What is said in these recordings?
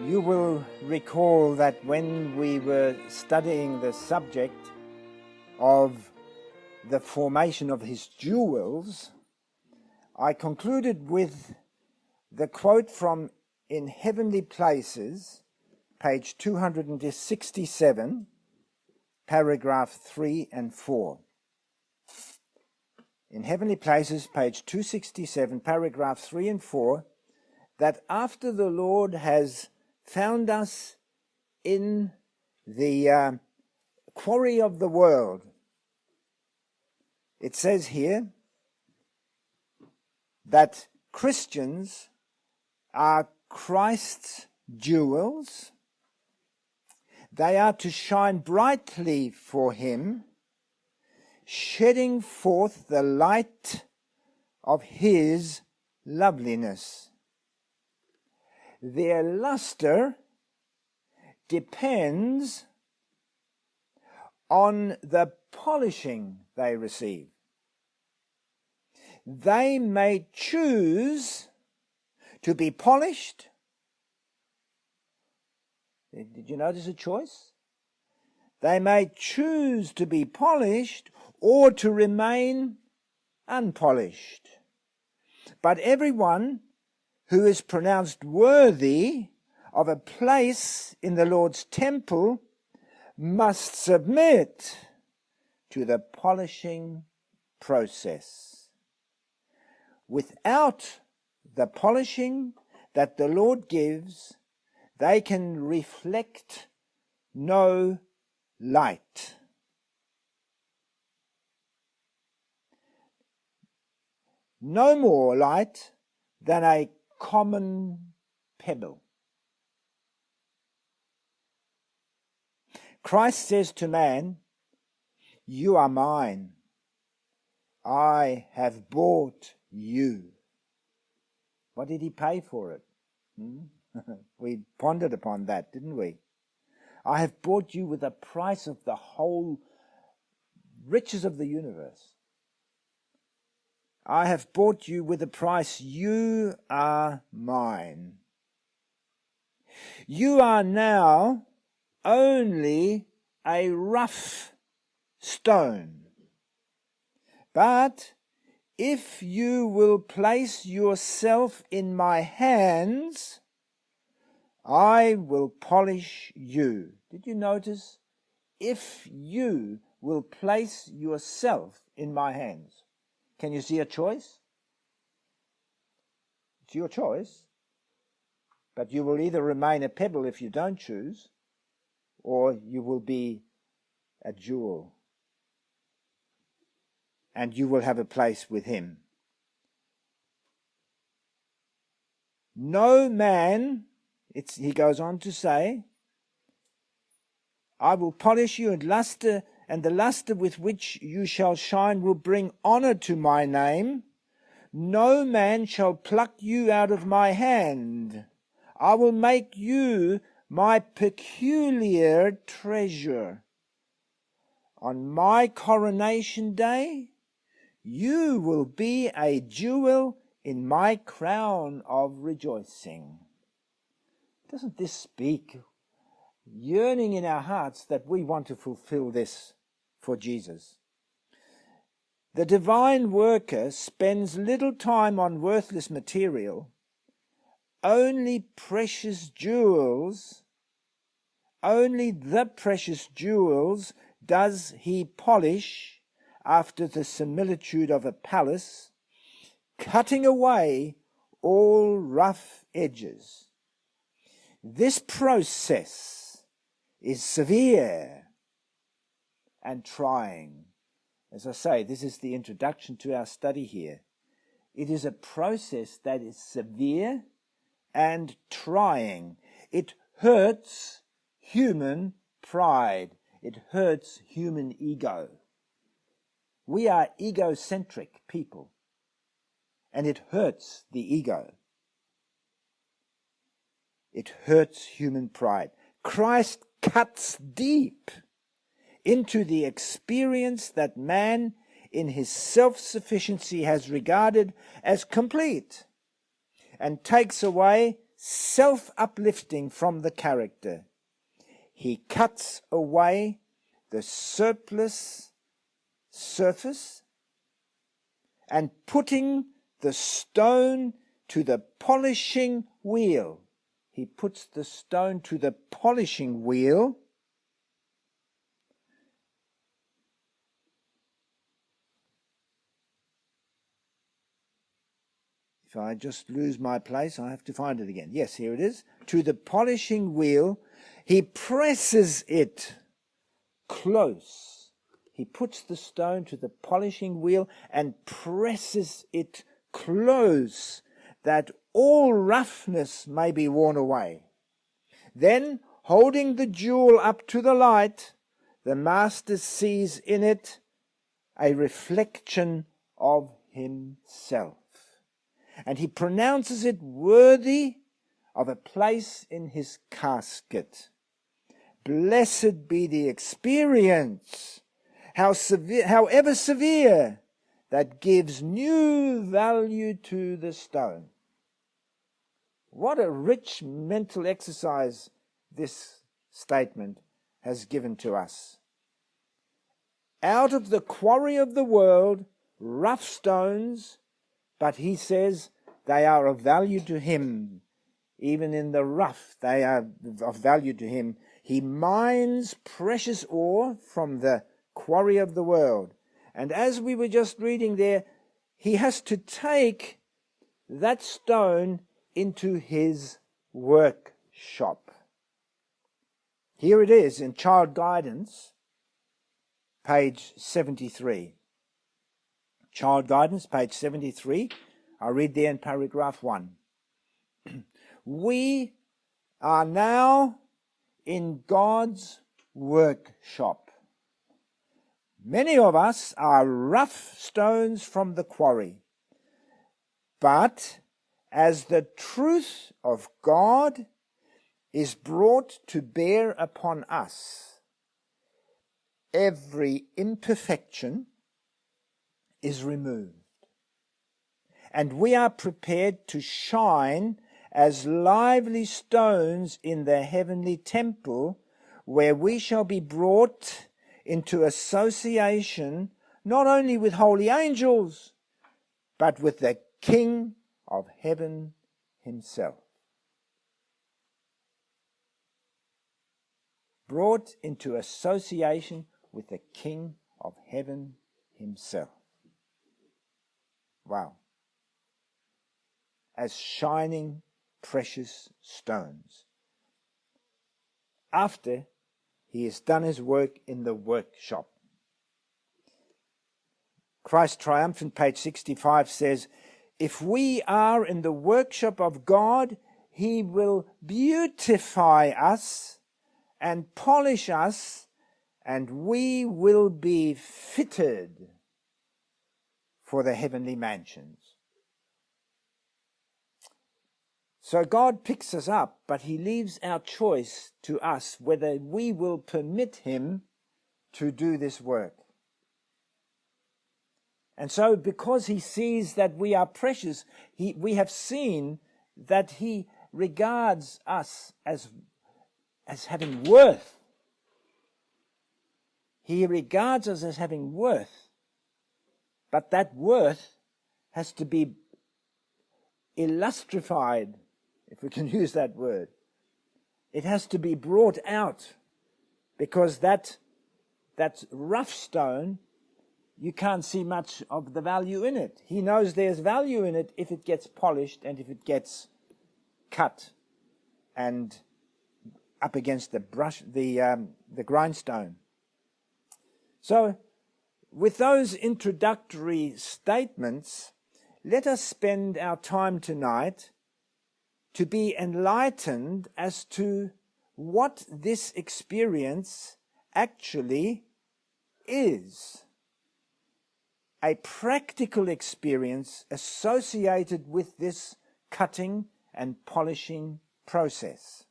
You will recall that when we were studying the subject of the formation of his jewels, I concluded with the quote from In Heavenly Places, page 267, paragraph 3 and 4. In Heavenly Places, page 267, paragraph 3 and 4, that after the Lord has found us in the quarry of the world, it says here that Christians are Christ's jewels. They are to shine brightly for him, shedding forth the light of his loveliness. Their luster depends on the polishing they receive. They may choose to be polished. Did you notice a choice? They may choose to be polished or to remain unpolished. But everyone who is pronounced worthy of a place in the Lord's temple must submit to the polishing process. Without the polishing that the Lord gives, they can reflect no light. No more light than a common pebble. Christ says to man, "You are mine. I have bought you." What did he pay for it? We pondered upon that, didn't we? I have bought you with the price of the whole riches of the universe. I have bought you with a price. You are mine. You are now only a rough stone. But if you will place yourself in my hands, I will polish you. Did you notice? If you will place yourself in my hands. Can you see a choice? It's your choice. But you will either remain a pebble if you don't choose, or you will be a jewel. And you will have a place with him. No man, he goes on to say, I will polish you, and the luster with which you shall shine will bring honor to my name. No man shall pluck you out of my hand. I will make you my peculiar treasure. On my coronation day, you will be a jewel in my crown of rejoicing. Doesn't this speak yearning in our hearts that we want to fulfill this for Jesus? The divine worker spends little time on worthless material. Only the precious jewels does he polish after the similitude of a palace, cutting away all rough edges. This process is severe and trying. As I say, this is the introduction to our study here. It is a process that is severe and trying. It hurts human pride. It hurts human ego. We are egocentric people, and it hurts the ego. It hurts human pride. Christ cuts deep into the experience that man in his self-sufficiency has regarded as complete, and takes away self-uplifting from the character. He cuts away the surplus surface and putting the stone to the polishing wheel. He puts the stone to the polishing wheel. If I just lose my place, I have to find it again. Yes, here it is. To the polishing wheel, he presses it close. He puts the stone to the polishing wheel and presses it close, that all roughness may be worn away. Then, holding the jewel up to the light, the master sees in it a reflection of himself, and he pronounces it worthy of a place in his casket. Blessed be the experience, however severe, that gives new value to the stone. What a rich mental exercise this statement has given to us. Out of the quarry of the world, rough stones, but he says they are of value to him. Even in the rough, they are of value to him. He mines precious ore from the quarry of the world. And as we were just reading there, he has to take that stone into his workshop. Here it is in Child Guidance, page 73. Child Guidance, page 73. I'll read there in paragraph 1. We are now in God's workshop. Many of us are rough stones from the quarry, but as the truth of God is brought to bear upon us, every imperfection is removed, and we are prepared to shine as lively stones in the heavenly temple, where we shall be brought into association not only with holy angels, but with the King of heaven himself. Brought into association with the King of heaven himself. Wow. As shining precious stones, after he has done his work in the workshop. Christ Triumphant, page 65, says, if we are in the workshop of God, he will beautify us and polish us, and we will be fitted for the heavenly mansions. So God picks us up, but he leaves our choice to us whether we will permit him to do this work. And so because he sees that we are precious, we have seen that he regards us as having worth. He regards us as having worth. But that worth has to be illustrified, if we can use that word. It has to be brought out, because that rough stone, you can't see much of the value in it. He knows there's value in it if it gets polished and if it gets cut and up against the grindstone. So, with those introductory statements, let us spend our time tonight to be enlightened as to what this experience actually is. A practical experience associated with this cutting and polishing process.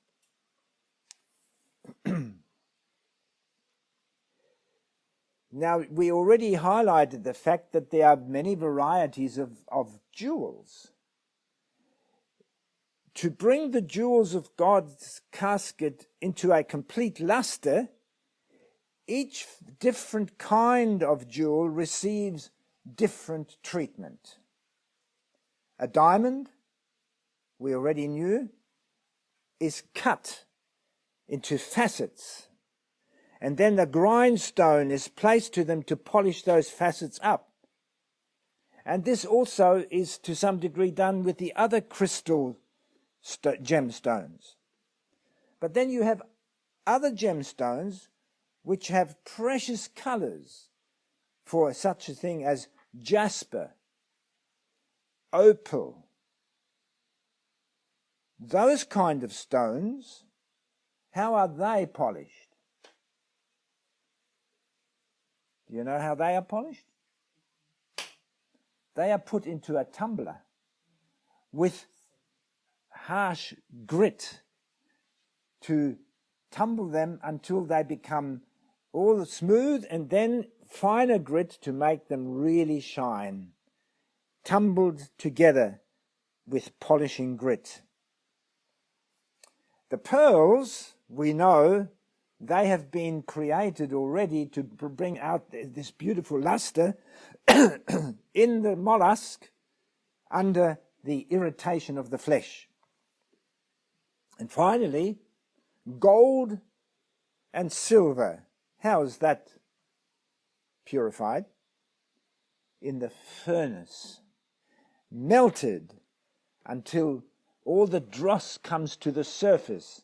Now, we already highlighted the fact that there are many varieties of jewels. to bring the jewels of God's casket into a complete luster, each different kind of jewel receives different treatment. A diamond, we already knew, is cut into facets, and then the grindstone is placed to them to polish those facets up. And this also is to some degree done with the other crystal gemstones. But then you have other gemstones which have precious colors, for such a thing as jasper, opal. Those kind of stones, how are they polished? Do you know how they are polished? They are put into a tumbler with harsh grit to tumble them until they become all smooth, and then finer grit to make them really shine, tumbled together with polishing grit. The pearls, we know, they have been created already to bring out this beautiful luster in the mollusk under the irritation of the flesh. And finally, gold and silver. How is that purified? In the furnace, melted until all the dross comes to the surface,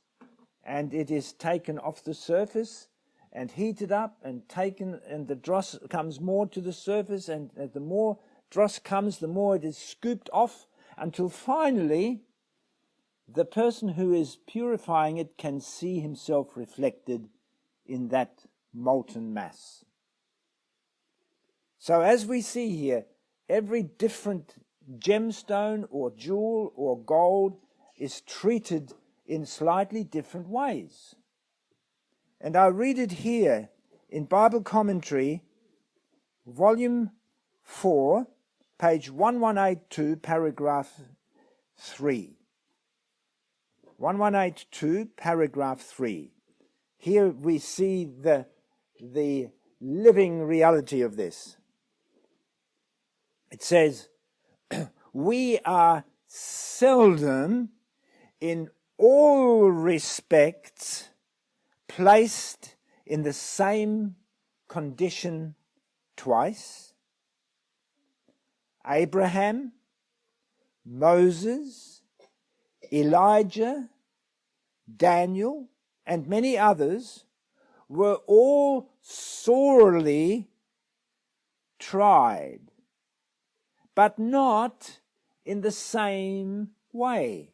and it is taken off the surface and heated up and taken, and the dross comes more to the surface, and the more dross comes, the more it is scooped off, until finally the person who is purifying it can see himself reflected in that molten mass. So as we see here, every different gemstone or jewel or gold is treated in slightly different ways. And I read it here in Bible Commentary, Volume 4, page 1182, paragraph 3. 1182, paragraph 3. Here we see the living reality of this. It says, we are seldom in all respects placed in the same condition twice. Abraham, Moses, Elijah, Daniel, and many others were all sorely tried, but not in the same way.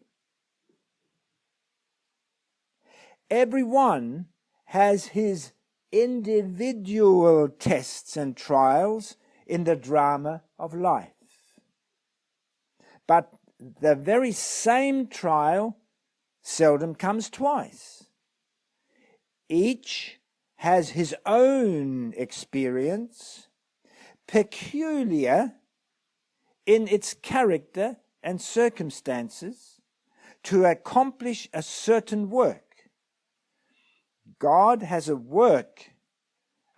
Everyone has his individual tests and trials in the drama of life. But the very same trial seldom comes twice. Each has his own experience, peculiar in its character and circumstances, to accomplish a certain work. God has a work,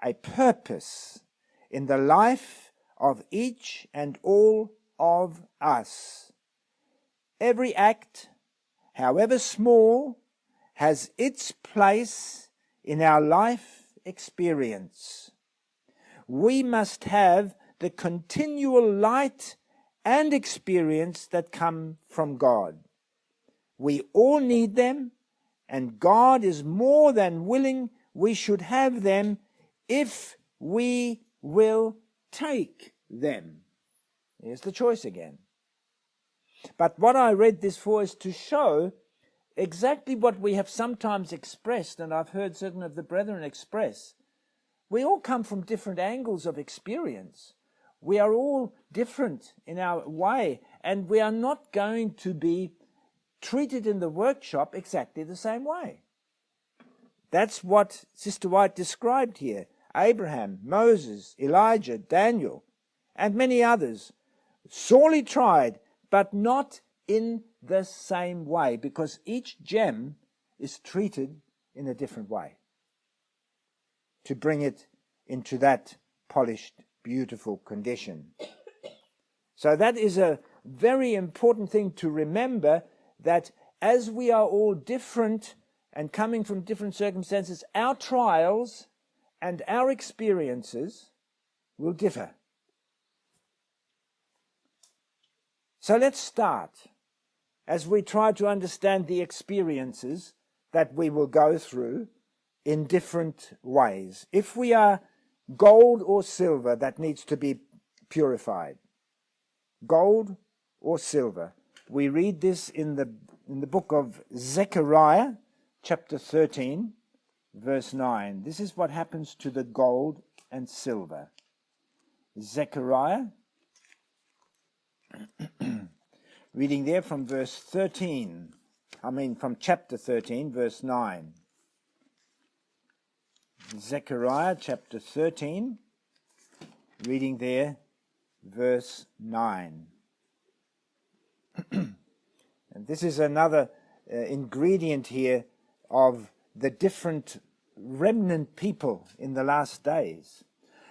a purpose in the life of each and all of us. Every act, however small, has its place in our life experience. We must have the continual light and experience that come from God. We all need them, and God is more than willing we should have them if we will take them. Here's the choice again. But what I read this for is to show exactly what we have sometimes expressed, and I've heard certain of the brethren express. We all come from different angles of experience. We are all different in our way, and we are not going to be treated in the workshop exactly the same way. That's what Sister White described here. Abraham, Moses, Elijah, Daniel, and many others, sorely tried, but not in the same way, because each gem is treated in a different way to bring it into that polished, beautiful condition. So that is a very important thing to remember, that as we are all different and coming from different circumstances, our trials and our experiences will differ. So let's start as we try to understand the experiences that we will go through in different ways. If we are gold or silver that needs to be purified, gold or silver, we read this in the book of Zechariah, chapter 13, verse 9. This is what happens to the gold and silver. Zechariah, reading there from verse 13, from chapter 13, verse 9. Zechariah chapter 13, reading there, verse 9. And this is another ingredient here of the different remnant people in the last days.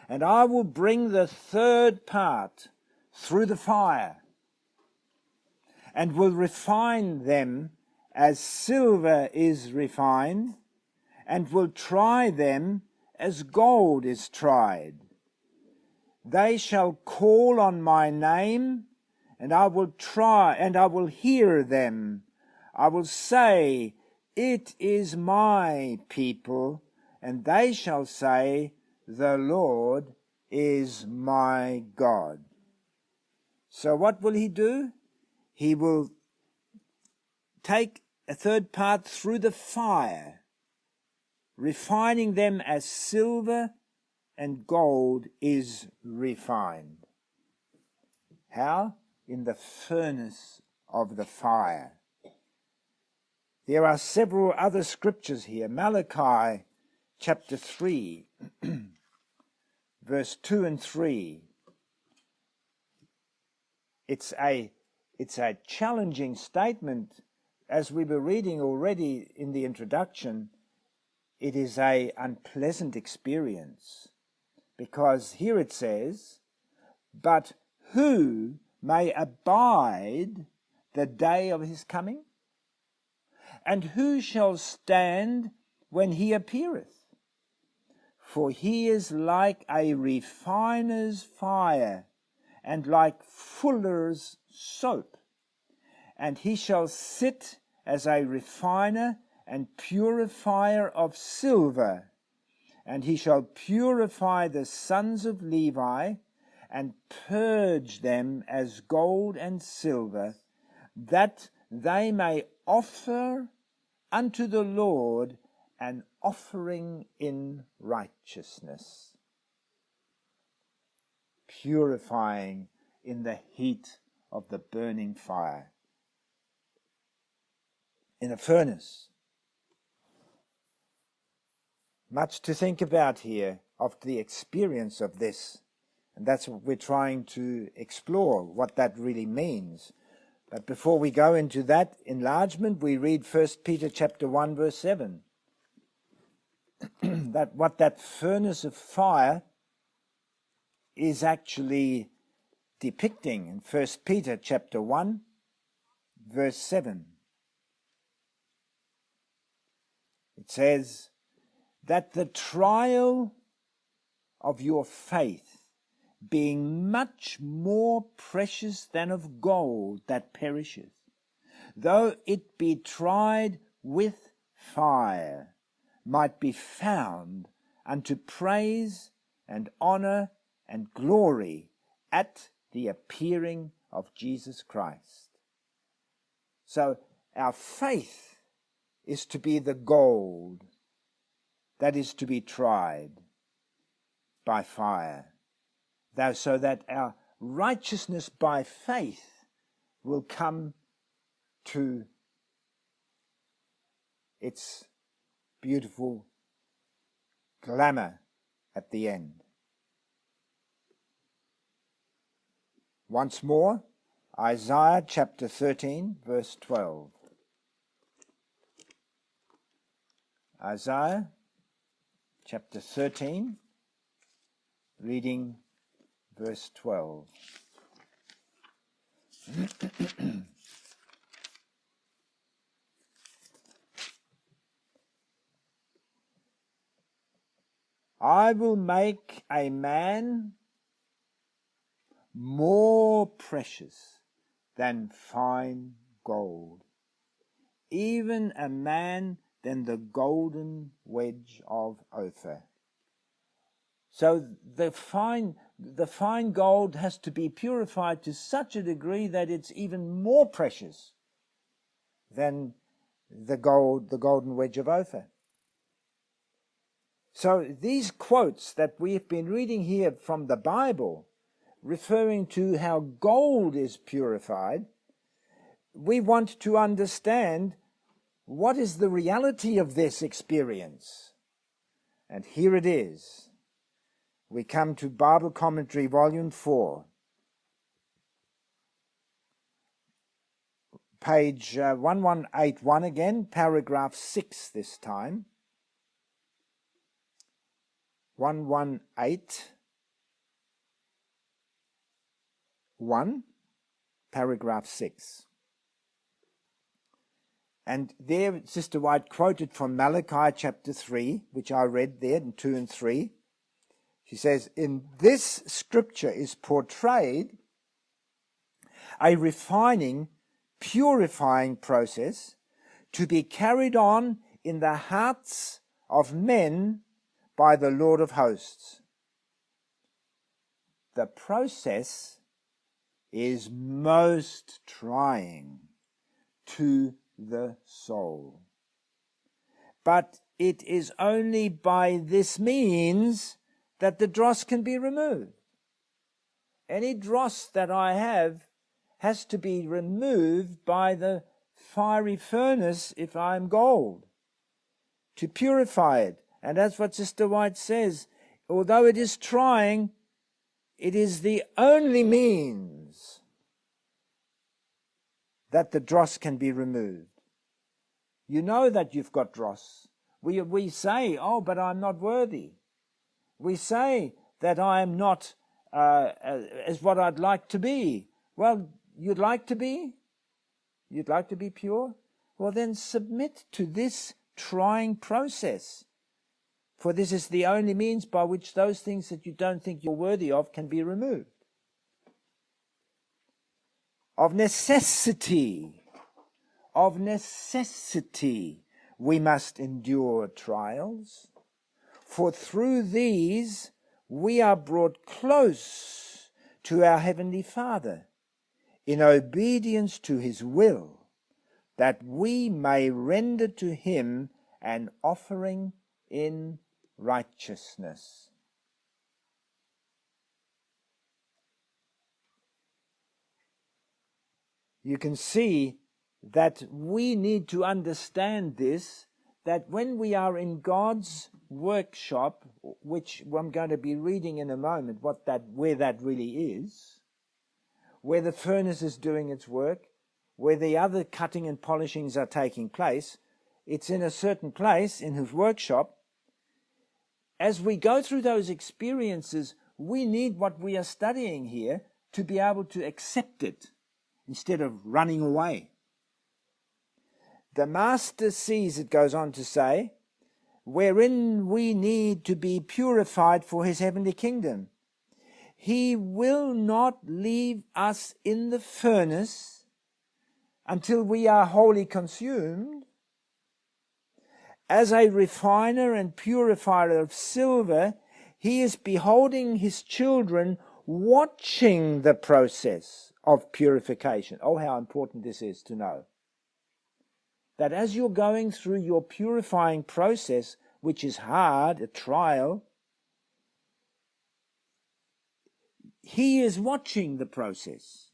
And I will bring the third part through the fire, and will refine them as silver is refined, and will try them as gold is tried. They shall call on my name, and I will hear them. I will say, it is my people, and they shall say, the Lord is my God. So what will he do? He will take a third part through the fire, refining them as silver and gold is refined. How? In the furnace of the fire. There are several other scriptures here. Malachi chapter 3, verse 2 and 3. It's a challenging statement. As we were reading already in the introduction, it is an unpleasant experience, because here it says, but who may abide the day of his coming? And who shall stand when he appeareth? For he is like a refiner's fire, and like fuller's soap. And he shall sit as a refiner and purifier of silver. And he shall purify the sons of Levi, and purge them as gold and silver, that they may offer unto the Lord an offering in righteousness. Purifying in the heat of the burning fire. In a furnace. Much to think about here of the experience of this. And that's what we're trying to explore, what that really means. But before we go into that enlargement, we read 1 Peter chapter 1, verse 7. That furnace of fire is actually depicting in 1 Peter chapter 1, verse 7. It says that the trial of your faith, being much more precious than of gold that perisheth, though it be tried with fire, might be found unto praise and honor and glory at the appearing of Jesus Christ. So our faith is to be the gold that is to be tried by fire, so that our righteousness by faith will come to its beautiful glamour at the end. Once more, Isaiah chapter 13, verse 12. Isaiah chapter 13, reading verse 12. I will make a man more precious than fine gold, even a man than the golden wedge of Ophir. So the fine gold has to be purified to such a degree that it's even more precious than the golden wedge of Ophir. So these quotes that we've been reading here from the Bible, referring to how gold is purified, we want to understand what is the reality of this experience. And here it is. We come to Bible Commentary, Volume 4, page 1181 again, paragraph 6 this time. 1181, paragraph 6. And there Sister White quoted from Malachi chapter 3, which I read there in 2 and 3. She says, in this scripture is portrayed a refining, purifying process to be carried on in the hearts of men by the Lord of hosts. The process is most trying to the soul. But it is only by this means that the dross can be removed. Any dross that I have has to be removed by the fiery furnace if I am gold, to purify it. And that's what Sister White says. Although it is trying, it is the only means that the dross can be removed. You know that you've got dross. We say, oh, but I'm not worthy. We say that I am not as what I'd like to be. Well, you'd like to be? You'd like to be pure? Well, then submit to this trying process. For this is the only means by which those things that you don't think you're worthy of can be removed. Of necessity, we must endure trials, for through these we are brought close to our Heavenly Father, in obedience to His will, that we may render to Him an offering in righteousness. You can see that we need to understand this, that when we are in God's workshop, which I'm going to be reading in a moment, where that really is, where the furnace is doing its work, where the other cutting and polishings are taking place, it's in a certain place in His workshop. As we go through those experiences, we need what we are studying here to be able to accept it instead of running away. The Master sees, it goes on to say, wherein we need to be purified for His heavenly kingdom. He will not leave us in the furnace until we are wholly consumed. As a refiner and purifier of silver, He is beholding His children, watching the process of purification. Oh, how important this is to know. That as you're going through your purifying process, which is hard, a trial, He is watching the process.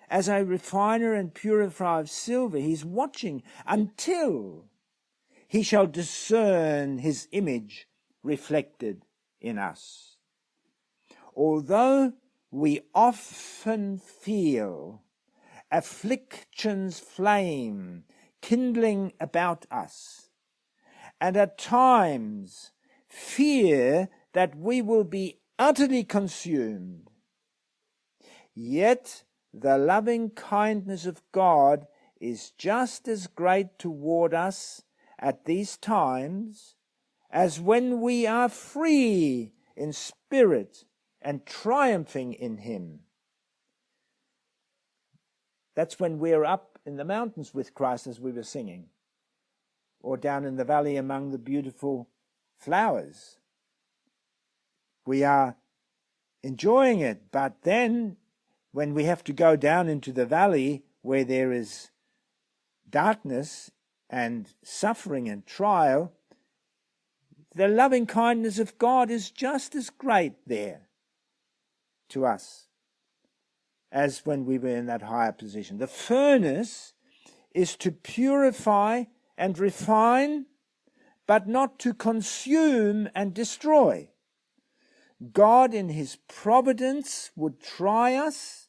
As a refiner and purifier of silver, He's watching until He shall discern His image reflected in us. Although we often feel affliction's flame kindling about us, and at times fear that we will be utterly consumed. Yet the loving kindness of God is just as great toward us at these times as when we are free in spirit and triumphing in Him. That's when we're up in the mountains with Christ, as we were singing, or down in the valley among the beautiful flowers. We are enjoying it, but then when we have to go down into the valley where there is darkness and suffering and trial, the loving kindness of God is just as great there to us as when we were in that higher position. The furnace is to purify and refine, but not to consume and destroy. God in His providence would try us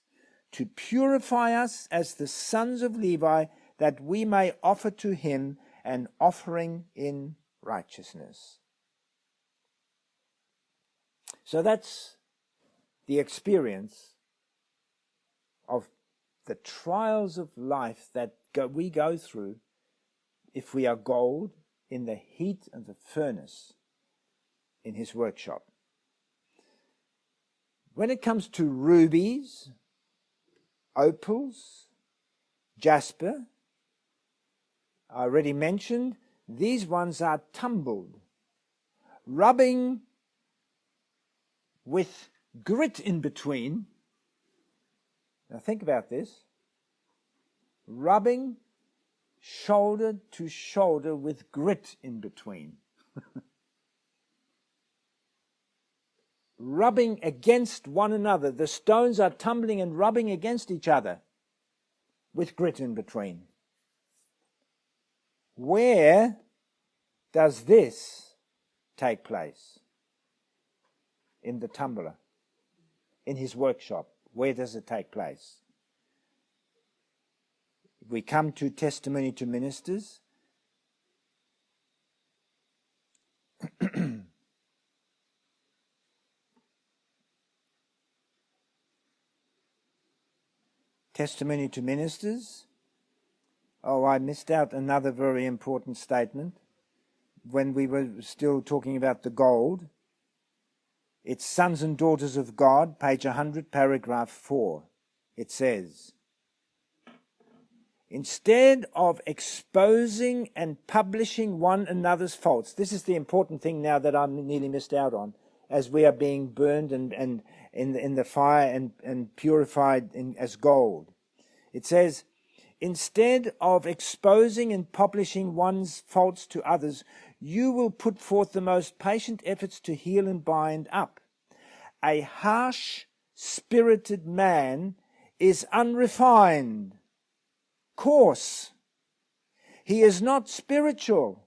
to purify us as the sons of Levi, that we may offer to Him an offering in righteousness. So that's the experience of the trials of life that we go through if we are gold in the heat of the furnace in His workshop. When it comes to rubies, opals, jasper, I already mentioned, these ones are tumbled, rubbing with grit in between. Now think about this. Rubbing shoulder to shoulder with grit in between. Rubbing against one another. The stones are tumbling and rubbing against each other with grit in between. Where does this take place? In the tumbler, in his workshop. Where does it take place? We come to testimony to ministers. Testimony to ministers. Oh, I missed out another very important statement when we were still talking about the gold. It's Sons and Daughters of God, page 100, paragraph 4. It says, instead of exposing and publishing one another's faults, this is the important thing now that I'm nearly missed out on, as we are being burned and in the fire and purified as gold. It says, instead of exposing and publishing one's faults to others, you will put forth the most patient efforts to heal and bind up. A harsh-spirited man is unrefined, coarse. He is not spiritual.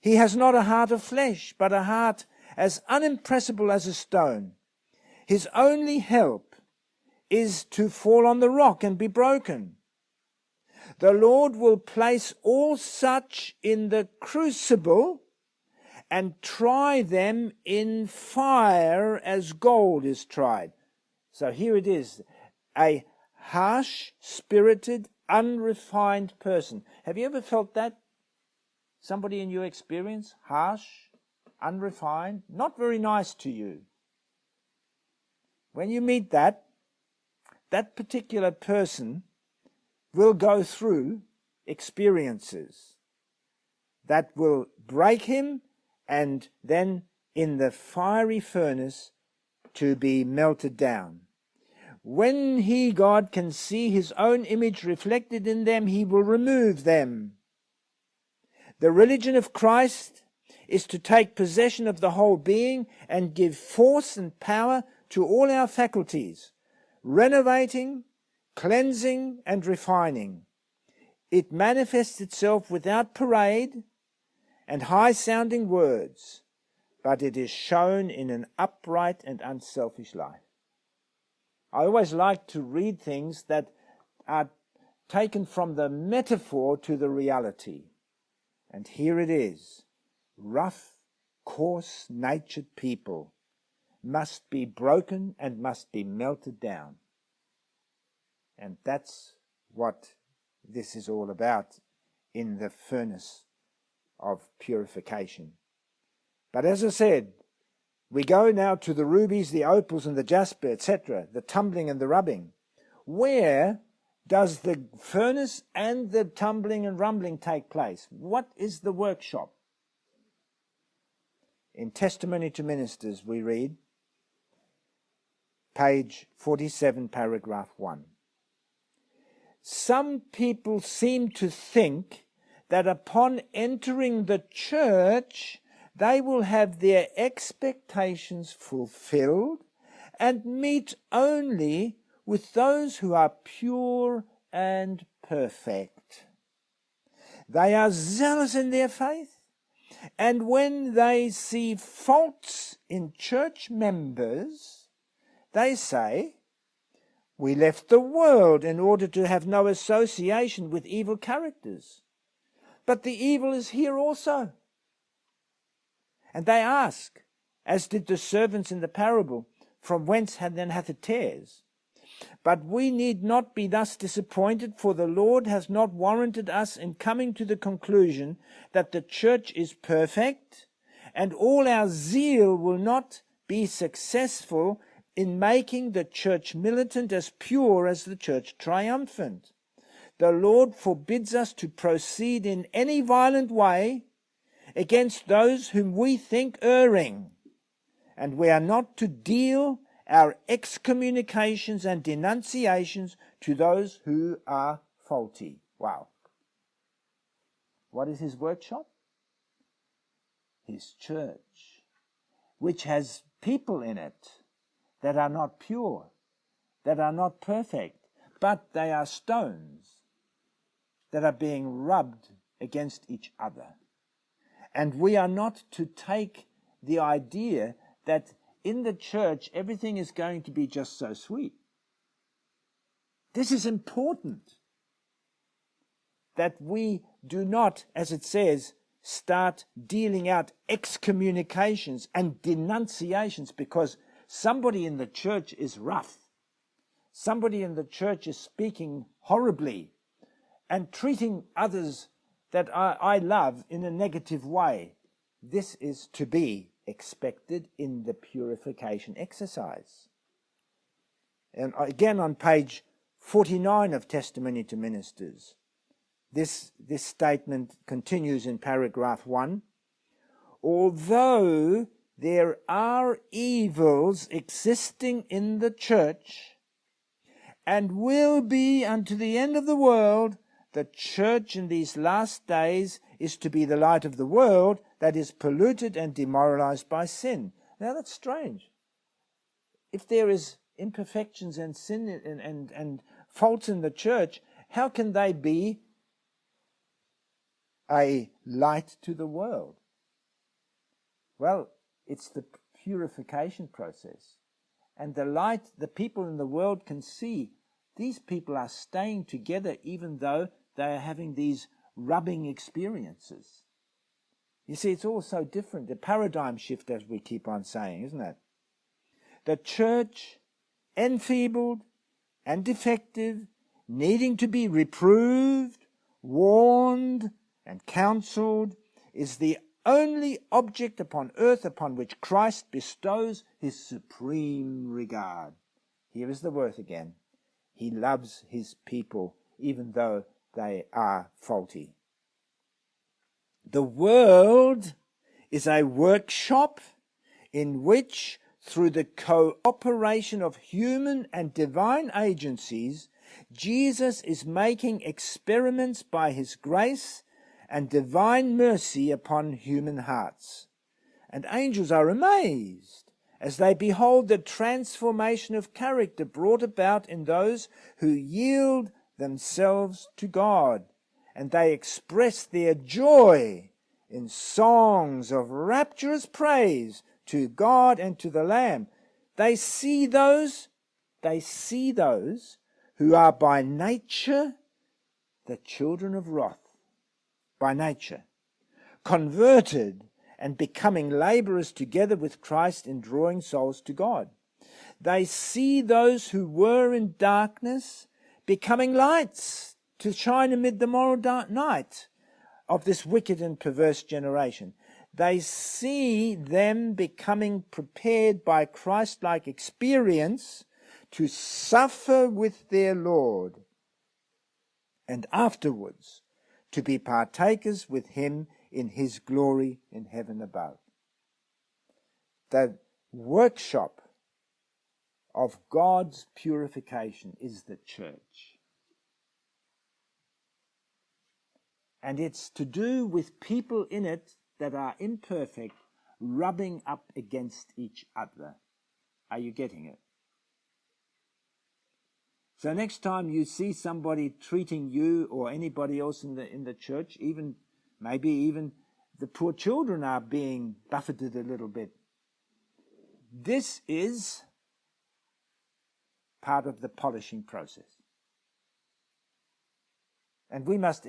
He has not a heart of flesh, but a heart as unimpressible as a stone. His only help is to fall on the rock and be broken. The Lord will place all such in the crucible and try them in fire as gold is tried. So here it is, a harsh-spirited, unrefined person. Have you ever felt that? Somebody in your experience? Harsh, unrefined, not very nice to you. When you meet that particular person will go through experiences that will break him and then in the fiery furnace to be melted down. When God can see His own image reflected in them, He will remove them. The religion of Christ is to take possession of the whole being and give force and power to all our faculties, renovating, cleansing, and refining. It manifests itself without parade and high-sounding words, but it is shown in an upright and unselfish life. I always like to read things that are taken from the metaphor to the reality. And here it is. Rough, coarse-natured people must be broken and must be melted down. And that's what this is all about in the furnace of purification. But as I said, we go now to the rubies, the opals and the jasper, etc., the tumbling and the rubbing. Where does the furnace and the tumbling and rumbling take place? What is the workshop? In Testimony to Ministers we read, page 47, paragraph 1. Some people seem to think that upon entering the church they will have their expectations fulfilled and meet only with those who are pure and perfect. They are zealous in their faith, and when they see faults in church members, they say, "We left the world in order to have no association with evil characters. But the evil is here also." And they ask, as did the servants in the parable, "From whence then hath it tares?" But we need not be thus disappointed, for the Lord has not warranted us in coming to the conclusion that the church is perfect, and all our zeal will not be successful in making the church militant as pure as the church triumphant. The Lord forbids us to proceed in any violent way against those whom we think erring, and we are not to deal our excommunications and denunciations to those who are faulty. Wow. What is his workshop? His church, which has people in it that are not pure, that are not perfect, but they are stones that are being rubbed against each other. And we are not to take the idea that in the church everything is going to be just so sweet. This is important, that we do not, as it says, start dealing out excommunications and denunciations because somebody in the church is rough. Somebody in the church is speaking horribly and treating others that I love in a negative way. This is to be expected in the purification exercise. And again on page 49 of Testimony to Ministers, this statement continues in paragraph 1. Although there are evils existing in the church, and will be unto the end of the world, the church in these last days is to be the light of the world that is polluted and demoralized by sin. Now that's strange. If there is imperfections and sin and faults in the church, how can they be a light to the world? Well, it's the purification process. And the light, the people in the world can see these people are staying together even though they are having these rubbing experiences. You see, it's all so different. The paradigm shift, as we keep on saying, isn't it? The church, enfeebled and defective, needing to be reproved, warned, and counseled, is the only object upon earth upon which Christ bestows his supreme regard. Here is the word again. He loves his people even though they are faulty. The world is a workshop in which, through the cooperation of human and divine agencies, Jesus is making experiments by his grace and divine mercy upon human hearts. And angels are amazed as they behold the transformation of character brought about in those who yield themselves to God, and they express their joy in songs of rapturous praise to God and to the Lamb. They see those they see those who are by nature the children of wrath, by nature, converted and becoming laborers together with Christ in drawing souls to God. They see those who were in darkness becoming lights to shine amid the moral night of this wicked and perverse generation. They see them becoming prepared by Christ-like experience to suffer with their Lord, and afterwards to be partakers with him in his glory in heaven above. The workshop of God's purification is the church. And it's to do with people in it that are imperfect, rubbing up against each other. Are you getting it? So next time you see somebody treating you or anybody else in the church, maybe even the poor children are being buffeted a little bit, this is part of the polishing process. And we must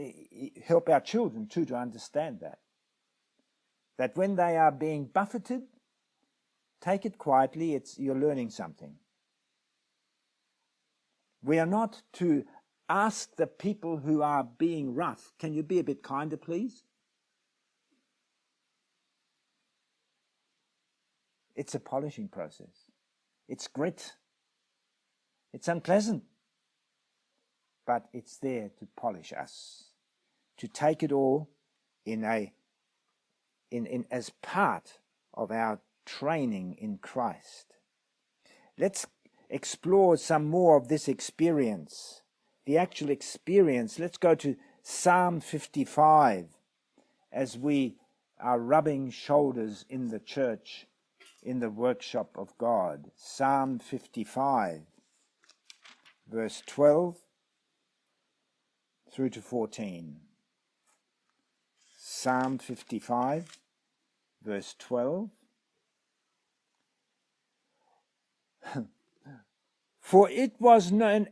help our children too to understand that. That when they are being buffeted, take it quietly, you're learning something. We are not to ask the people who are being rough, can you be a bit kinder, please? It's a polishing process. It's grit. It's unpleasant. But it's there to polish us, to take it all in as part of our training in Christ. Let's explore some more of this experience, the actual experience. Let's go to Psalm 55 as we are rubbing shoulders in the church, in the workshop of God. Psalm 55, verse 12 through to 14. Psalm 55, verse 12. For it was not an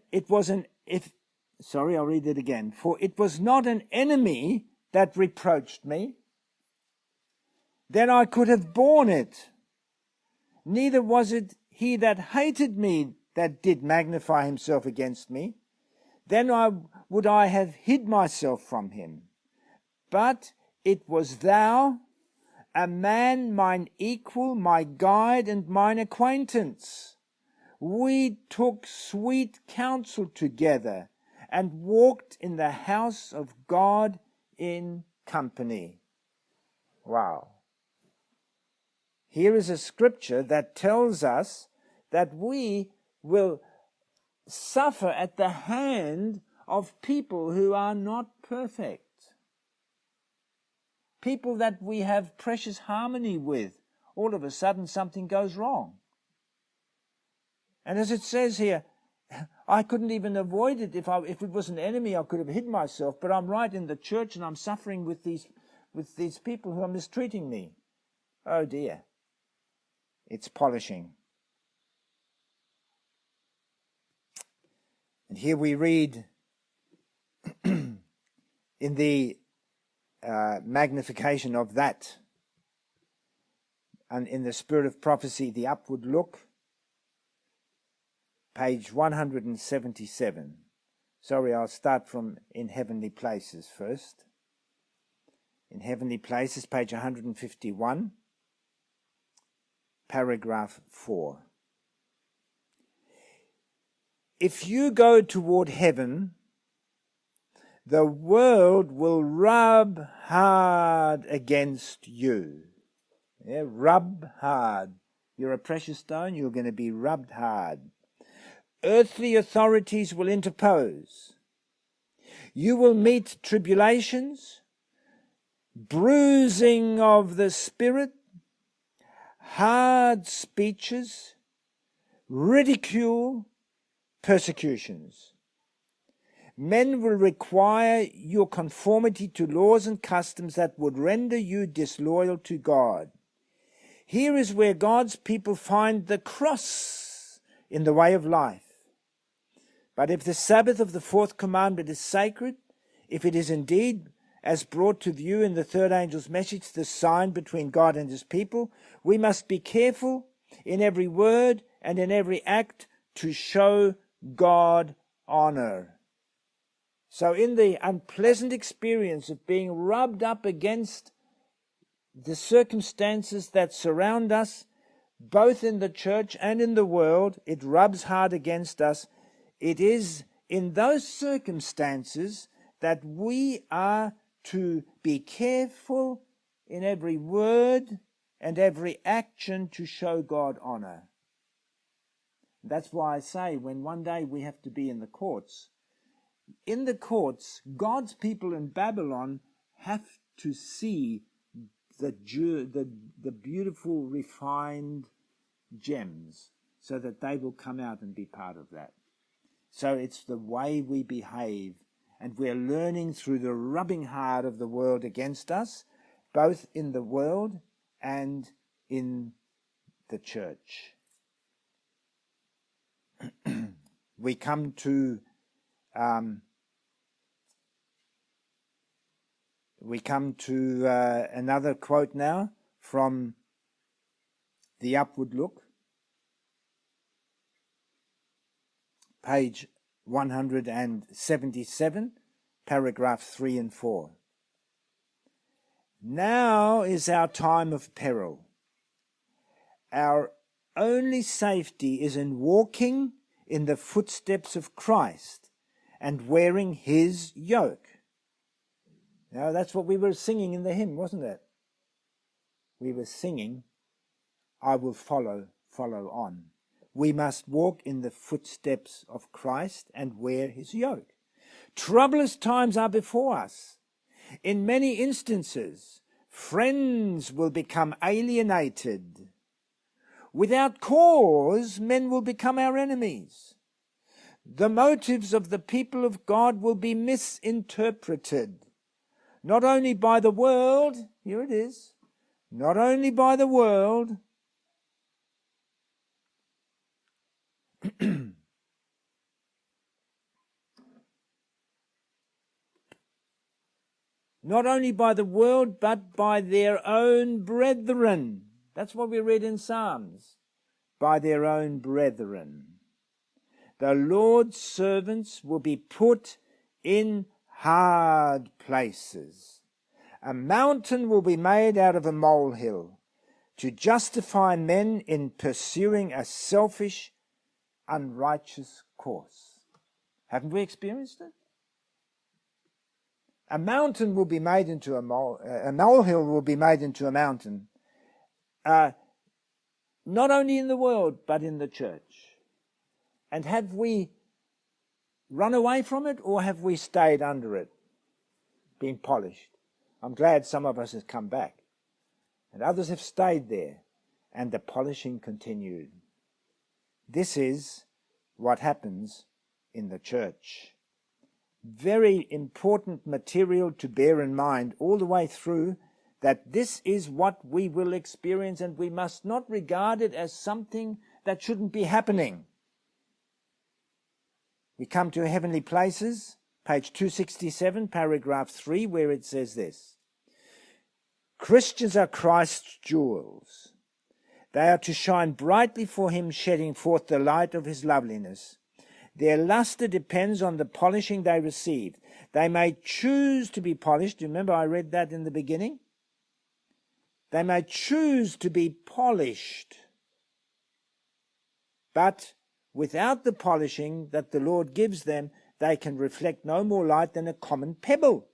enemy that reproached me, then I could have borne it. Neither was it he that hated me that did magnify himself against me. Then would I have hid myself from him. But it was thou, a man mine equal, my guide and mine acquaintance. We took sweet counsel together and walked in the house of God in company. Wow. Here is a scripture that tells us that we will suffer at the hand of people who are not perfect. People that we have precious harmony with. All of a sudden something goes wrong. And as it says here, I couldn't even avoid it. If it was an enemy, I could have hid myself. But I'm right in the church and I'm suffering with these people who are mistreating me. Oh dear. It's polishing. And here we read in the magnification of that, and in the spirit of prophecy, the upward look, page 177. Sorry, I'll start from In Heavenly Places first. In Heavenly Places, page 151, paragraph 4. If you go toward heaven, the world will rub hard against you. Yeah, rub hard. You're a precious stone, you're going to be rubbed hard. Earthly authorities will interpose. You will meet tribulations, bruising of the spirit, hard speeches, ridicule, persecutions. Men will require your conformity to laws and customs that would render you disloyal to God. Here is where God's people find the cross in the way of life. But if the Sabbath of the fourth commandment is sacred, if it is indeed, as brought to view in the third angel's message, the sign between God and his people, we must be careful in every word and in every act to show God honor. So in the unpleasant experience of being rubbed up against the circumstances that surround us, both in the church and in the world, it rubs hard against us. It is in those circumstances that we are to be careful in every word and every action to show God honor. That's why I say when one day we have to be in the courts, God's people in Babylon have to see the beautiful, refined gems so that they will come out and be part of that. So it's the way we behave, and we're learning through the rubbing hard of the world against us, both in the world and in the church. We come to another quote now from The Upward Look, page 177, paragraph 3 and 4. Now is our time of peril. Our only safety is in walking in the footsteps of Christ and wearing his yoke. Now that's what we were singing in the hymn, wasn't it? We were singing, I will follow on. We must walk in the footsteps of Christ and wear his yoke. Troublous times are before us. In many instances, friends will become alienated. Without cause, men will become our enemies. The motives of the people of God will be misinterpreted, not only by the world, here it is, not only by the world, not only by the world, but by their own brethren. That's what we read in Psalms. By their own brethren. The Lord's servants will be put in hard places. A mountain will be made out of a molehill to justify men in pursuing a selfish, unrighteous course. Haven't we experienced it? A mountain will be made into a molehill will be made into a mountain, not only in the world, but in the church. And have we run away from it, or have we stayed under it, being polished? I'm glad some of us have come back, and others have stayed there, and the polishing continued. This is what happens in the church. Very important material to bear in mind all the way through, that this is what we will experience, and we must not regard it as something that shouldn't be happening. We come to Heavenly Places, page 267, paragraph 3, where it says this: Christians are Christ's jewels. They are to shine brightly for him, shedding forth the light of his loveliness. Their luster depends on the polishing they receive. They may choose to be polished. Remember, I read that in the beginning. They may choose to be polished, but without the polishing that the Lord gives them, they can reflect no more light than a common pebble.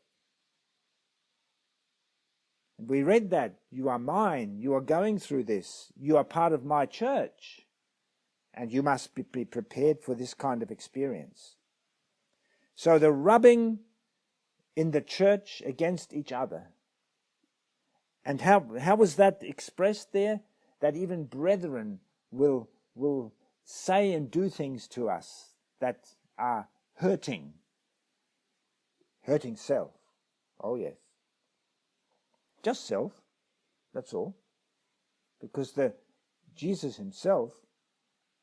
We read that. You are mine. You are going through this. You are part of my church. And you must be prepared for this kind of experience. So the rubbing in the church against each other. And how was that expressed there? That even brethren will say and do things to us that are hurting self. Oh yes. Just self, that's all. Because Jesus himself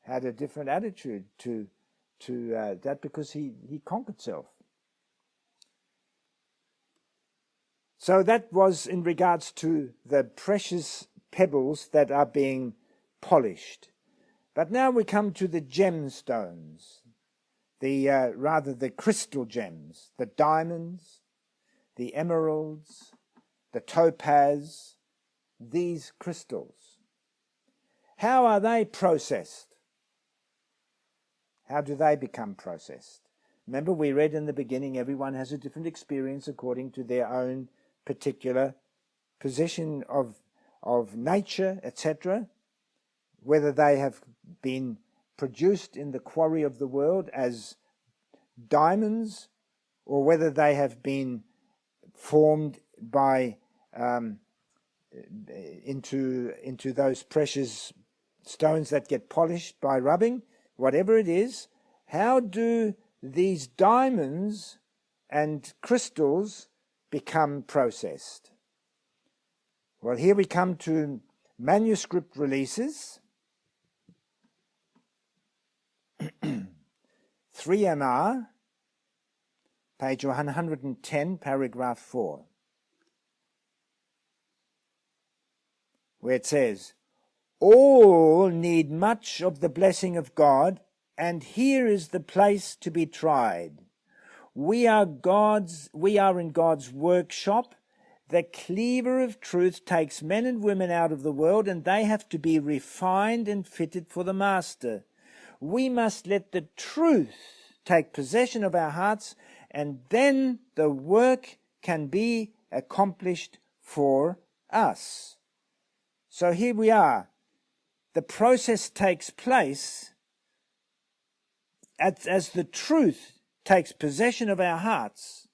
had a different attitude to that because he conquered self. So that was in regards to the precious pebbles that are being polished. But now we come to the gemstones, the crystal gems, the diamonds, the emeralds, the topaz, these crystals. How are they processed? How do they become processed? Remember, we read in the beginning, everyone has a different experience according to their own particular position of nature, etc., whether they have been produced in the quarry of the world as diamonds, or whether they have been formed by into those precious stones that get polished by rubbing. Whatever it is, how do these diamonds and crystals become processed? Well, here we come to manuscript releases. 3MR, page 110, paragraph 4, where it says, all need much of the blessing of God, and here is the place to be tried. We are in God's workshop. The cleaver of truth takes men and women out of the world, and they have to be refined and fitted for the master. We must let the truth take possession of our hearts, and then the work can be accomplished for us. So here we are. The process takes place as the truth takes possession of our hearts,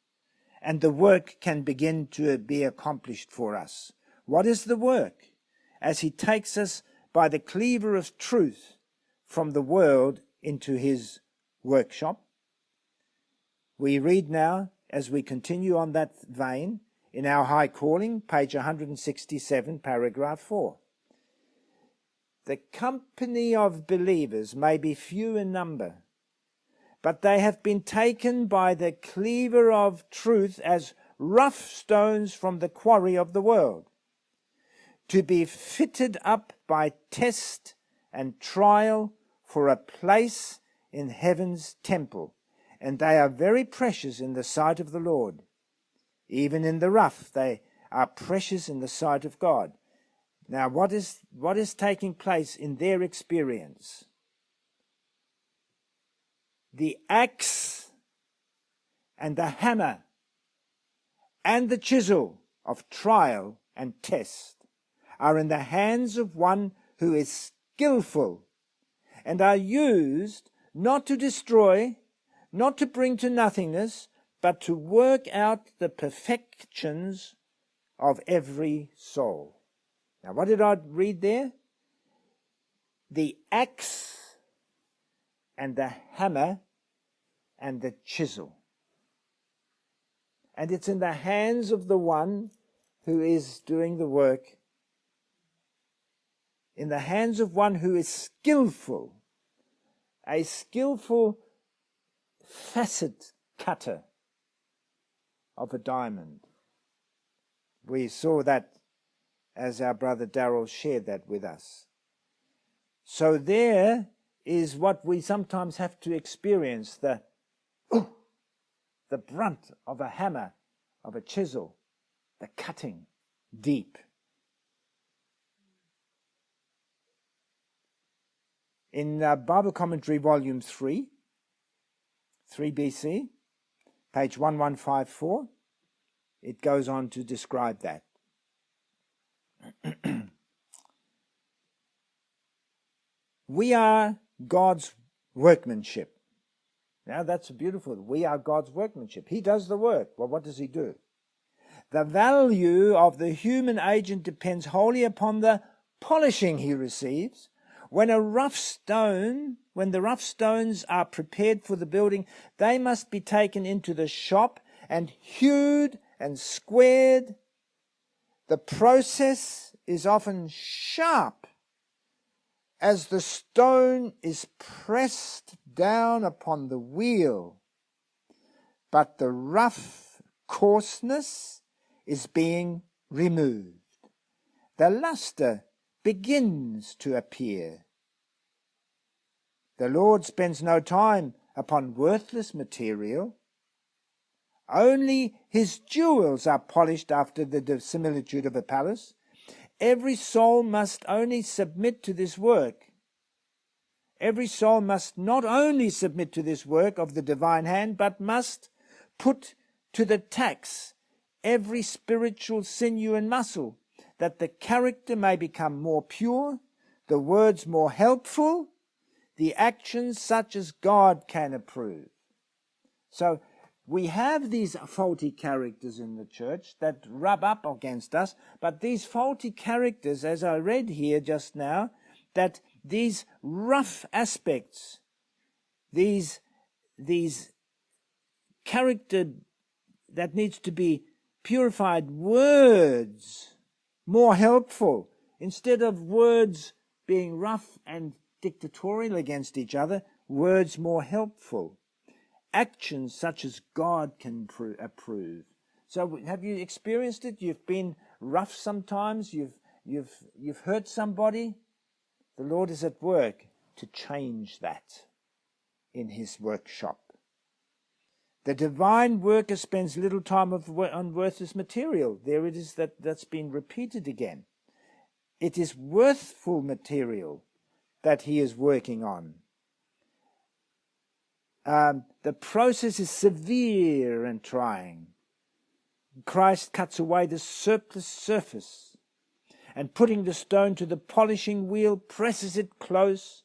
and the work can begin to be accomplished for us. What is the work? As he takes us by the cleaver of truth from the world into his workshop. We read now, as we continue on that vein, in our high calling, page 167, paragraph 4. The company of believers may be few in number, but they have been taken by the cleaver of truth as rough stones from the quarry of the world, to be fitted up by test and trial for a place in heaven's temple, and they are very precious in the sight of the Lord. Even in the rough, they are precious in the sight of God. Now, what is taking place in their experience? The axe and the hammer and the chisel of trial and test are in the hands of one who is skillful, and are used not to destroy, not to bring to nothingness, but to work out the perfections of every soul. Now, what did I read there? The axe and the hammer and the chisel. And it's in the hands of the one who is doing the work, in the hands of one who is skillful, a skillful facet cutter of a diamond. We saw that as our brother Darrell shared that with us. So there is what we sometimes have to experience, the brunt of a hammer, of a chisel, the cutting deep. In Bible Commentary, Volume 3 BC, page 1154, it goes on to describe that. We are God's workmanship. Now that's beautiful. We are God's workmanship. He does the work. Well, what does he do? The value of the human agent depends wholly upon the polishing he receives. When the rough stones are prepared for the building, they must be taken into the shop and hewed and squared. The process is often sharp as the stone is pressed down upon the wheel, but the rough coarseness is being removed. The luster begins to appear. The Lord spends no time upon worthless material. Only his jewels are polished after the similitude of a palace. Every soul must only submit to this work. Every soul must not only submit to this work of the divine hand, but must put to the tax every spiritual sinew and muscle, that the character may become more pure, the words more helpful, the actions such as God can approve. So we have these faulty characters in the church that rub up against us, but these faulty characters, as I read here just now, that these rough aspects, these character that needs to be purified, words more helpful, instead of words being rough and dictatorial against each other, words more helpful, actions such as God can approve. So have you experienced it? You've been rough sometimes, you've hurt somebody. The Lord is at work to change that in his workshop. The divine worker spends little time on worthless material. There it is, that's been repeated again. It is worthful material that he is working on. The process is severe and trying. Christ cuts away the surplus surface, and putting the stone to the polishing wheel, presses it close,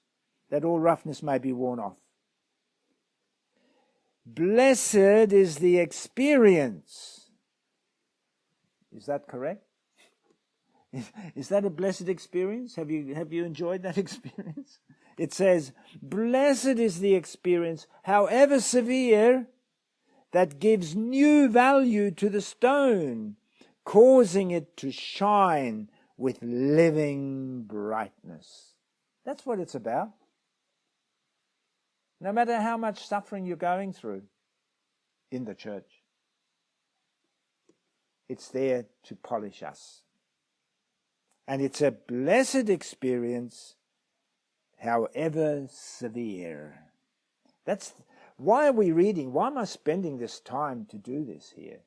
that all roughness may be worn off. Blessed is the experience. Is that correct? Is that a blessed experience? Have you enjoyed that experience? It says, blessed is the experience, however severe, that gives new value to the stone, causing it to shine with living brightness. That's what it's about. No matter how much suffering you're going through in the church, it's there to polish us. And it's a blessed experience, however severe. That's why are we reading? Why am I spending this time to do this here?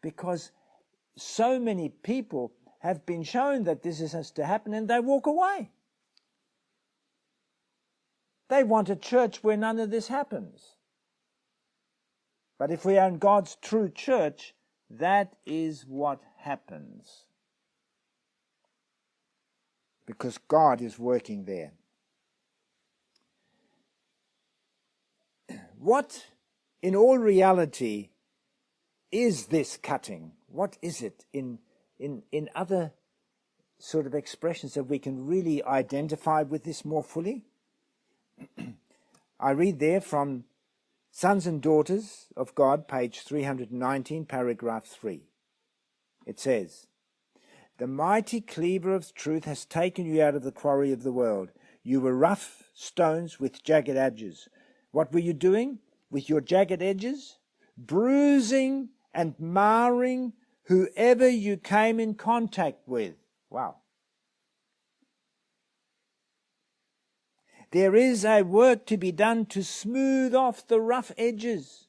Because so many people have been shown that this has to happen and they walk away. They want a church where none of this happens. But if we are in God's true church, that is what happens. Because God is working there. What, in all reality, is this cutting? What is it in other sort of expressions that we can really identify with this more fully? I read there from Sons and Daughters of God, page 319, paragraph 3. It says, the mighty cleaver of truth has taken you out of the quarry of the world. You were rough stones with jagged edges. What were you doing with your jagged edges? Bruising and marring whoever you came in contact with. Wow. There is a work to be done to smooth off the rough edges.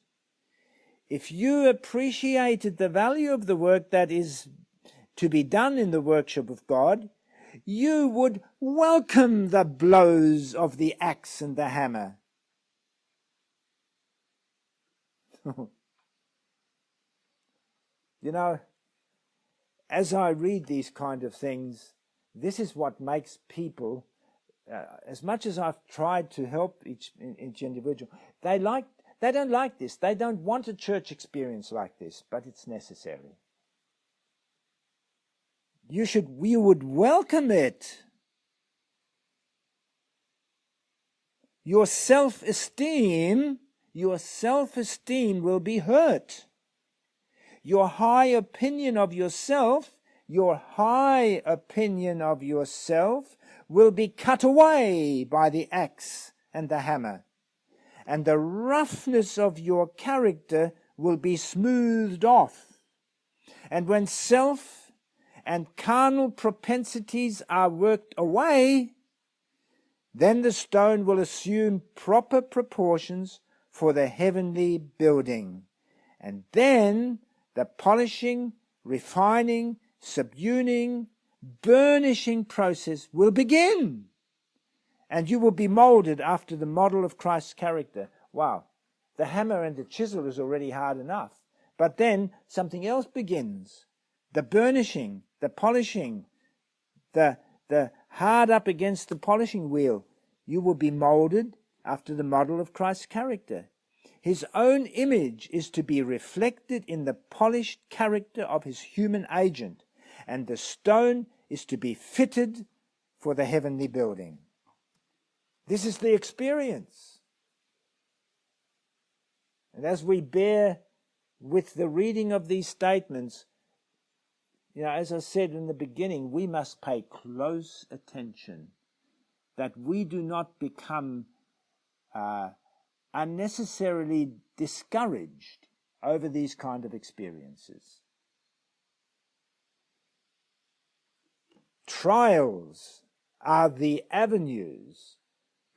If you appreciated the value of the work that is to be done in the workshop of God, you would welcome the blows of the axe and the hammer. You know, as I read these kind of things, this is what makes people, as much as I've tried to help each individual, they don't like this. They don't want a church experience like this, but it's necessary. You would welcome it. Your self-esteem will be hurt. Your high opinion of yourself will be cut away by the axe and the hammer, and the roughness of your character will be smoothed off. And when self and carnal propensities are worked away, then the stone will assume proper proportions for the heavenly building. And then the polishing, refining, subduing, burnishing process will begin. And you will be molded after the model of Christ's character. Wow, the hammer and the chisel is already hard enough. But then something else begins. The burnishing, the polishing, the hard up against the polishing wheel. You will be molded after the model of Christ's character. His own image is to be reflected in the polished character of his human agent, and the stone is to be fitted for the heavenly building. This is the experience. And as we bear with the reading of these statements, as I said in the beginning, we must pay close attention that we do not become unnecessarily discouraged over these kind of experiences. Trials are the avenues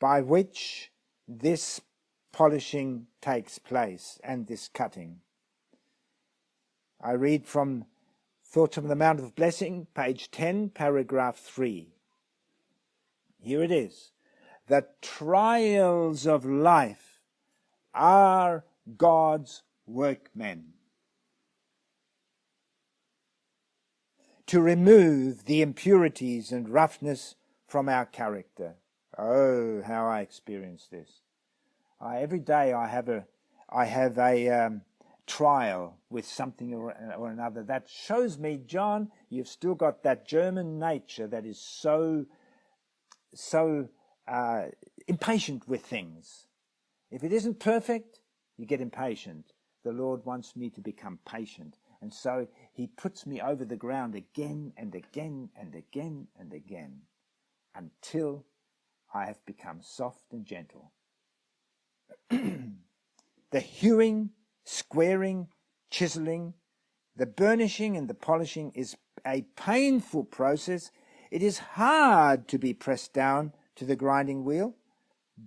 by which this polishing takes place and this cutting. I read from Thoughts on the Mount of Blessing, page 10, paragraph 3. Here it is. The trials of life are God's workmen to remove the impurities and roughness from our character. Oh, how I experience this. Every day I have a trial with something or another that shows me, John, you've still got that German nature that is so impatient with things. If it isn't perfect, you get impatient. The Lord wants me to become patient. And so he puts me over the ground again and again and again and again until I have become soft and gentle. The hewing, squaring, chiseling, the burnishing and the polishing is a painful process. It is hard to be pressed down to the grinding wheel,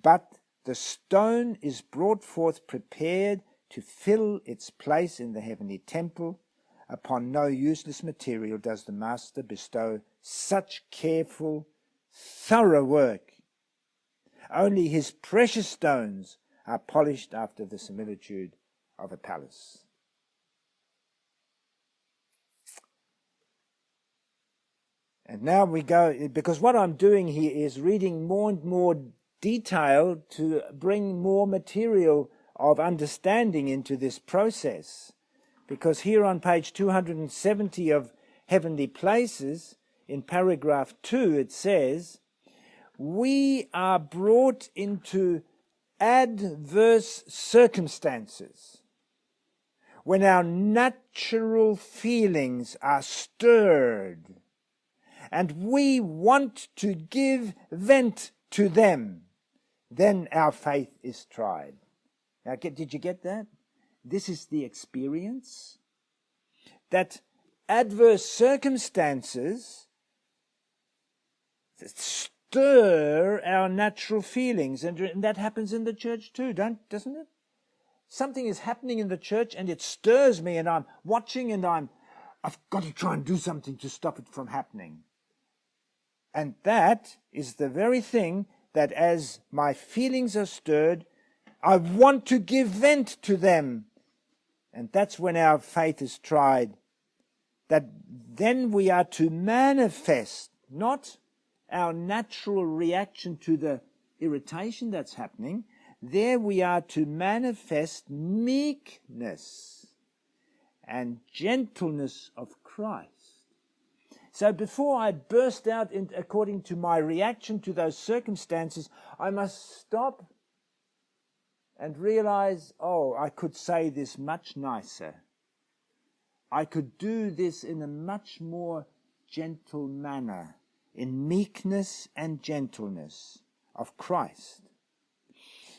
but the stone is brought forth prepared to fill its place in the heavenly temple. Upon no useless material does the Master bestow such careful, thorough work. Only his precious stones are polished after the similitude of a palace. And now we go, because what I'm doing here is reading more and more detail to bring more material of understanding into this process. Because here on page 270 of Heavenly Places, in paragraph 2, it says, we are brought into adverse circumstances when our natural feelings are stirred and we want to give vent to them, then our faith is tried. Now, did you get that? This is the experience, that adverse circumstances stir our natural feelings, and that happens in the church too, doesn't it? Something is happening in the church and it stirs me, and I'm watching and I've got to try and do something to stop it from happening. And that is the very thing that as my feelings are stirred, I want to give vent to them. And that's when our faith is tried. That then we are to manifest not our natural reaction to the irritation that's happening. There we are to manifest meekness and gentleness of Christ. So before I burst out according to my reaction to those circumstances, I must stop and realize, I could say this much nicer. I could do this in a much more gentle manner. in meekness and gentleness of Christ.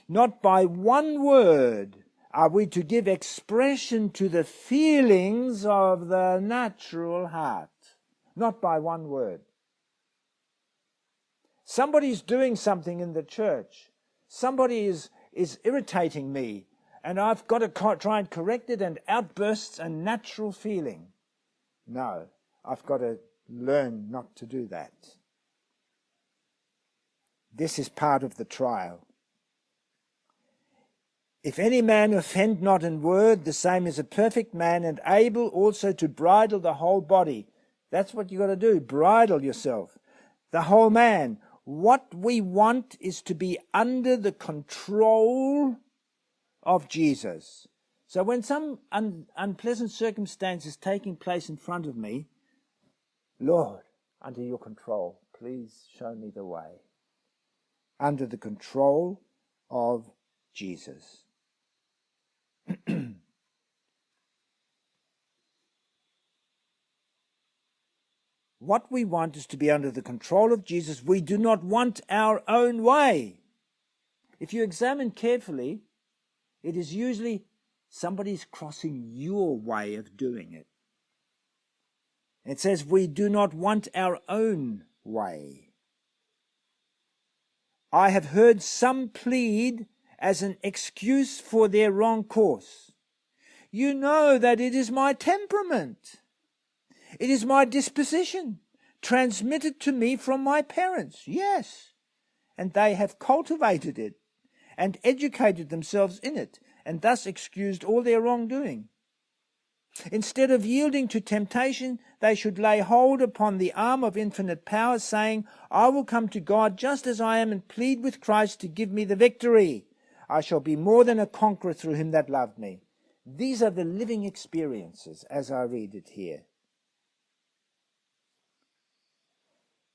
Not by one word are we to give expression to the feelings of the natural heart. Not by one word. Somebody's doing something in the church. Somebody is irritating me, and I've got to try and correct it, and outbursts and natural feeling. No, I've got to learn not to do that. This is part of the trial. If any man offend not in word, the same is a perfect man, and able also to bridle the whole body. That's what you've got to do, bridle yourself. The whole man. What we want is to be under the control of Jesus. So when some unpleasant circumstance is taking place in front of me, Lord, under your control, please show me the way. Under the control of Jesus. What we want is to be under the control of Jesus. We do not want our own way. If you examine carefully, it is usually somebody's crossing your way of doing it. It says we do not want our own way. I have heard some plead as an excuse for their wrong course. You know that it is my temperament. It is my disposition, transmitted to me from my parents. Yes, and they have cultivated it and educated themselves in it, and thus excused all their wrongdoing. Instead of yielding to temptation, they should lay hold upon the arm of infinite power, saying, I will come to God just as I am and plead with Christ to give me the victory. I shall be more than a conqueror through him that loved me. These are the living experiences as I read it here.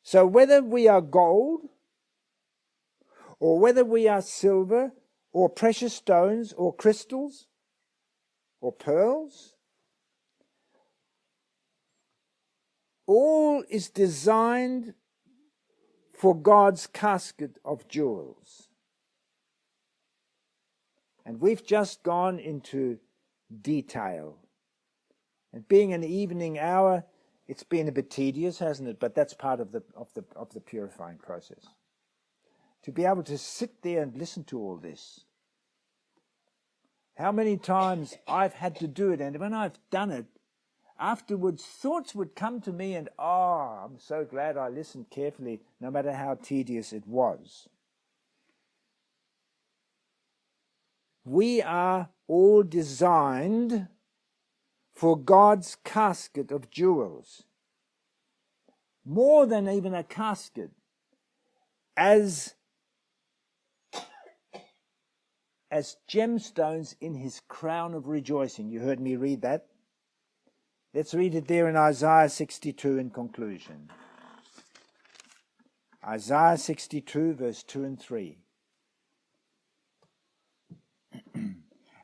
So whether we are gold, or whether we are silver, or precious stones, or crystals, or pearls, all is designed for God's casket of jewels. And we've just gone into detail. And being an evening hour, it's been a bit tedious, hasn't it? But that's part of the purifying process. To be able to sit there and listen to all this. How many times I've had to do it, and when I've done it, afterwards thoughts would come to me, and I'm so glad I listened carefully, no matter how tedious it was. We are all designed for God's casket of jewels. More than even a casket, as gemstones in his crown of rejoicing. You heard me read that. Let's read it there in Isaiah 62 in conclusion. Isaiah 62, verse 2 and 3.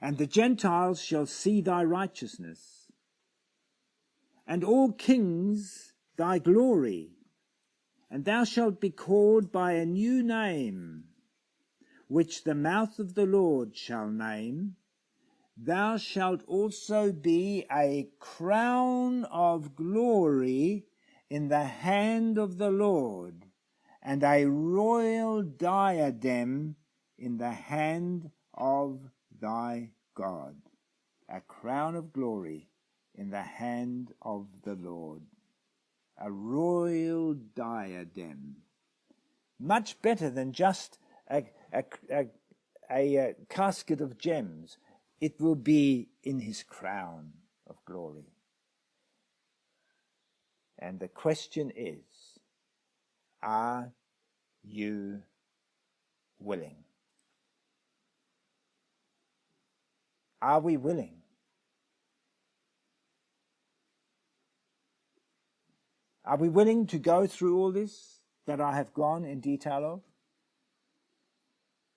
And the Gentiles shall see thy righteousness, and all kings thy glory, and thou shalt be called by a new name, which the mouth of the Lord shall name. Thou shalt also be a crown of glory in the hand of the Lord, and a royal diadem in the hand of thy God. A crown of glory in the hand of the Lord. A royal diadem. Much better than just a casket of gems. It will be in his crown of glory. And the question is, are you willing? Are we willing? Are we willing to go through all this that I have gone in detail of?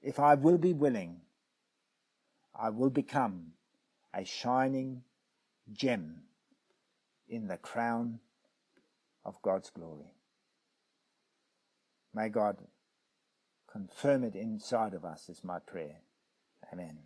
If I will be willing, I will become a shining gem in the crown of God's glory. May God confirm it inside of us is my prayer. Amen.